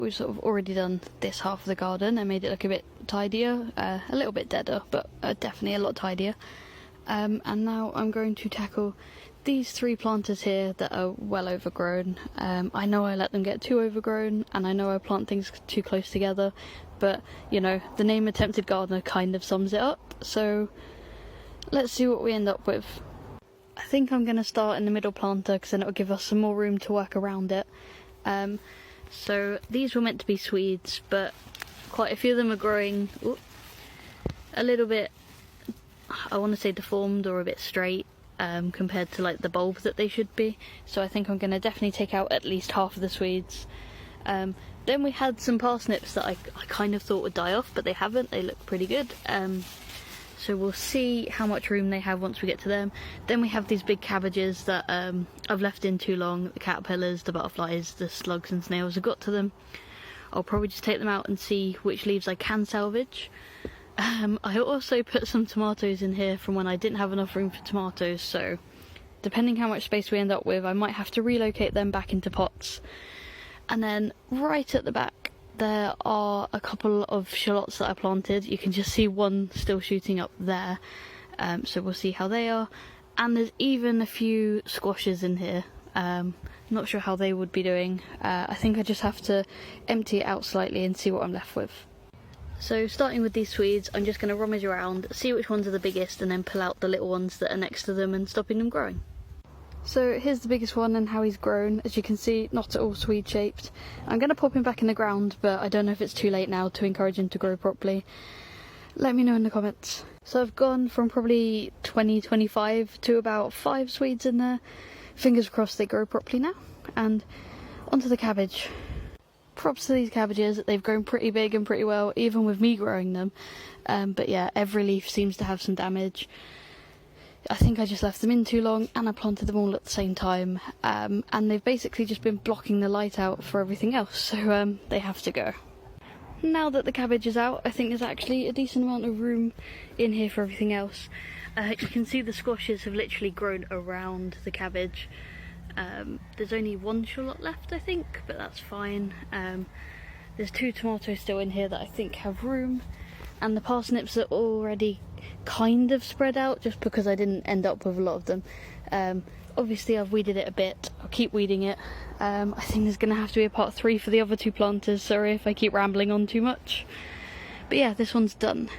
we've sort of already done this half of the garden and made it look a bit tidier, a little bit deader, but definitely a lot tidier. And now I'm going to tackle these 3 planters here that are well overgrown. I know I let them get too overgrown, and I know I plant things too close together, but you know, the name Attempted Gardener kind of sums it up, so let's see what we end up with. I think I'm going to start in the middle planter because then it will give us some more room to work around it. So these were meant to be Swedes, but quite a few of them are growing a little bit, I want to say deformed or a bit straight compared to like the bulb that they should be. So I think I'm going to definitely take out at least half of the Swedes. Then we had some parsnips that I kind of thought would die off, but they haven't. They look pretty good. So we'll see how much room they have once we get to them. Then we have these big cabbages that I've left in too long. The caterpillars, the butterflies, the slugs and snails have got to them. I'll probably just take them out and see which leaves I can salvage. I also put some tomatoes in here from when I didn't have enough room for tomatoes, so depending how much space we end up with, I might have to relocate them back into pots. And then right at the back there are a couple of shallots that I planted. You can just see one still shooting up there, so we'll see how they are. And there's even a few squashes in here. Not sure how they would be doing. I think I just have to empty it out slightly and see what I'm left with. So starting with these Swedes, I'm just going to rummage around, see which ones are the biggest, and then pull out the little ones that are next to them and stopping them growing. So here's the biggest one and how he's grown. As you can see, not at all Swede shaped. I'm going to pop him back in the ground, but I don't know if it's too late now to encourage him to grow properly. Let me know in the comments. So I've gone from probably 20-25 to about 5 Swedes in there. Fingers crossed they grow properly now. And onto the cabbage. Props to these cabbages, they've grown pretty big and pretty well, even with me growing them. But yeah, every leaf seems to have some damage. I think I just left them in too long and I planted them all at the same time. And they've basically just been blocking the light out for everything else, so they have to go. Now that the cabbage is out, I think there's actually a decent amount of room in here for everything else. You can see the squashes have literally grown around the cabbage. There's only 1 shallot left, I think, but that's fine. There's 2 tomatoes still in here that I think have room, and the parsnips are already kind of spread out just because I didn't end up with a lot of them. Obviously I've weeded it a bit, I'll keep weeding it. I think there's going to have to be a part 3 for the other 2 planters, sorry if I keep rambling on too much. But yeah, this one's done.